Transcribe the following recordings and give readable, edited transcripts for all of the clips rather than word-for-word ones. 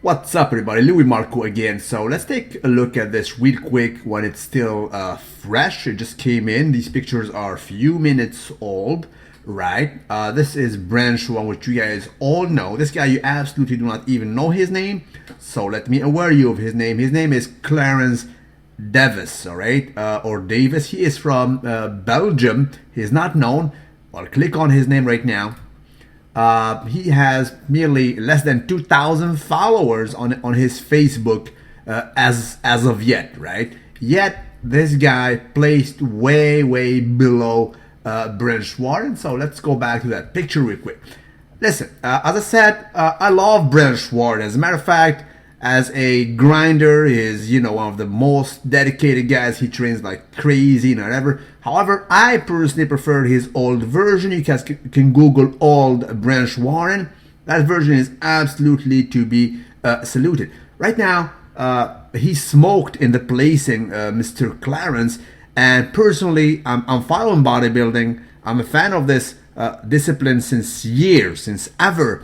What's up, everybody? Luimarco again. So let's take a look at this real quick when it's still fresh. It just came in. These pictures are a few minutes old, right? This is Branch 1, which you guys all know. This guy, you absolutely do not even know his name. So let me aware you of his name. His name is Clarence Devis, all right? Or Devis. He is from Belgium. He is not known. I'll click on his name right now. He has merely less than 2,000 followers on his Facebook as of yet, right? Yet this guy placed way below Branch Warren. So let's go back to that picture real quick. Listen, as I said, I love Branch Warren. As a matter of fact, as a grinder, he is, one of the most dedicated guys. He trains like crazy and whatever. However, I personally prefer his old version. You guys can Google old Branch Warren. That version is absolutely to be saluted. Right now, he smoked in the placing, Mr. Clarence. And personally, I'm following bodybuilding. I'm a fan of this discipline since years, since ever.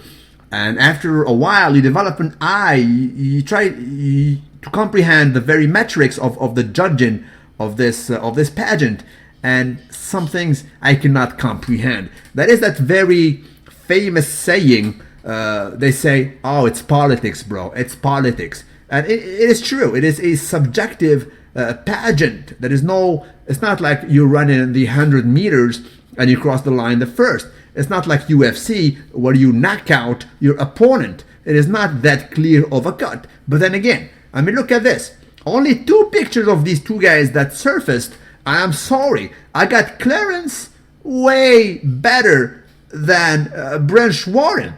And after a while, you develop an eye. You try to comprehend the very metrics of the judging of this pageant, and some things I cannot comprehend. That is that very famous saying. They say, "Oh, it's politics, bro. It's politics," and it is true. It is a subjective pageant. There is no. It's not like you're running the 100 meters and you cross the line the first. It's not like UFC where you knock out your opponent. It is not that clear of a cut. But then again, I mean, look at this. Only 2 pictures of these 2 guys that surfaced. I am sorry. I got Clarence way better than Branch Warren.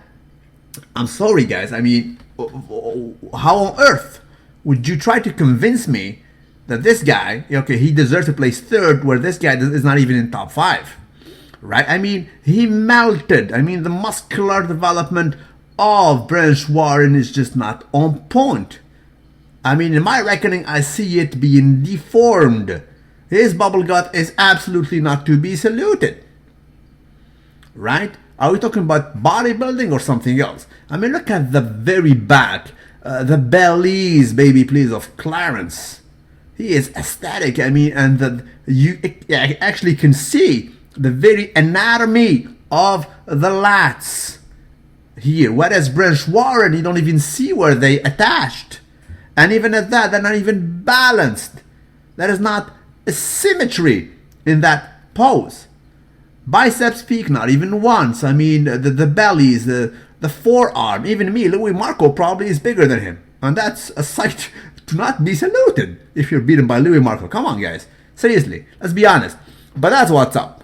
I'm sorry, guys. I mean, how on earth would you try to convince me that this guy, okay, he deserves to place 3rd where this guy is not even in top 5? Right? I mean, he melted. I mean, the muscular development of Branch Warren is just not on point. I mean, in my reckoning, I see it being deformed. His bubble gut is absolutely not to be saluted. Right? Are we talking about bodybuilding or something else? I mean, look at the very back. The bellies, baby, please, of Clarence. He is ecstatic. I mean, and you actually can see the very anatomy of the lats here. Whereas Branch Warren, you don't even see where they attached. And even at that, they're not even balanced. There is not a symmetry in that pose. Biceps peak, not even once. I mean, the bellies, the forearm, even me, Luimarco probably is bigger than him. And that's a sight to not be saluted if you're beaten by Luimarco. Come on, guys. Seriously, let's be honest. But that's what's up.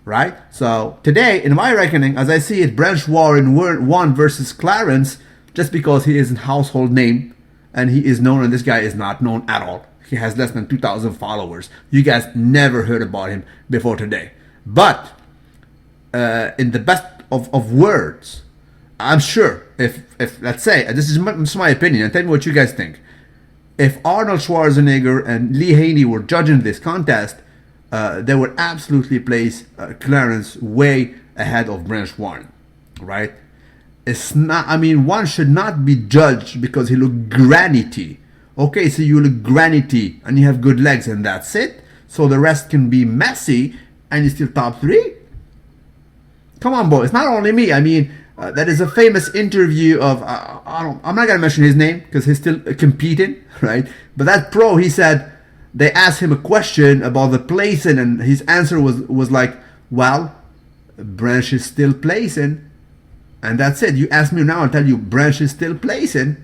Right? So today, in my reckoning, as I see it, Branch Warren won versus Clarence just because he is a household name and he is known, and this guy is not known at all. He has less than 2,000 followers. You guys never heard about him before today. But in the best of words, I'm sure if let's say, this is my opinion, and tell me what you guys think. If Arnold Schwarzenegger and Lee Haney were judging this contest, they would absolutely place Clarence way ahead of Branch Warren, right? It's not. I mean, one should not be judged because he looked granity. Okay, so you look granity and you have good legs, and that's it. So the rest can be messy, and you're still top 3. Come on, boys. It's not only me. I mean, that is a famous interview of. I'm not gonna mention his name because he's still competing, right? But that pro, he said. They asked him a question about the placing, and his answer was like, well, Branch is still placing. And that's it. You ask me now, I'll tell you Branch is still placing.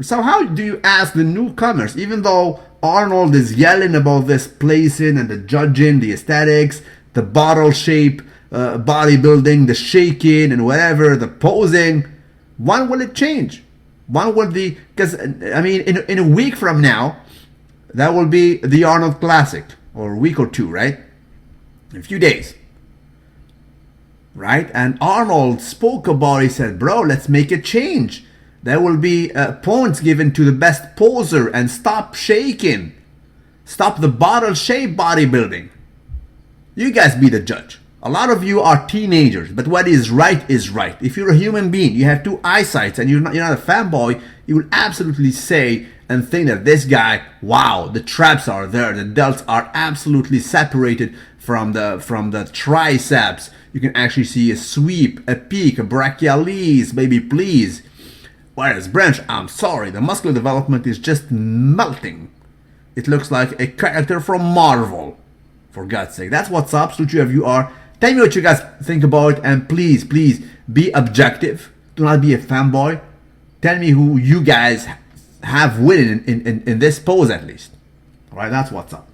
So how do you ask the newcomers, even though Arnold is yelling about this placing and the judging, the aesthetics, the bottle shape, bodybuilding, the shaking and whatever, the posing, when will it change? When will because I mean, in a week from now, that will be the Arnold Classic, or a week or 2, right? In a few days. Right? And Arnold spoke about it. He said, bro, let's make a change. There will be points given to the best poser, and stop shaking. Stop the bottle shape bodybuilding. You guys be the judge. A lot of you are teenagers, but what is right is right. If you're a human being, you have two eyesights, and you're not a fanboy, you will absolutely say and think that this guy, wow, the traps are there, the delts are absolutely separated from the triceps. You can actually see a sweep, a peak, a brachialis, baby, please. Whereas branch, I'm sorry, the muscular development is just melting. It looks like a character from Marvel, for God's sake. That's what's up, so two of you are. Tell me what you guys think about it, and please, please, be objective. Do not be a fanboy. Tell me who you guys have winning in this pose, at least. Alright, that's what's up.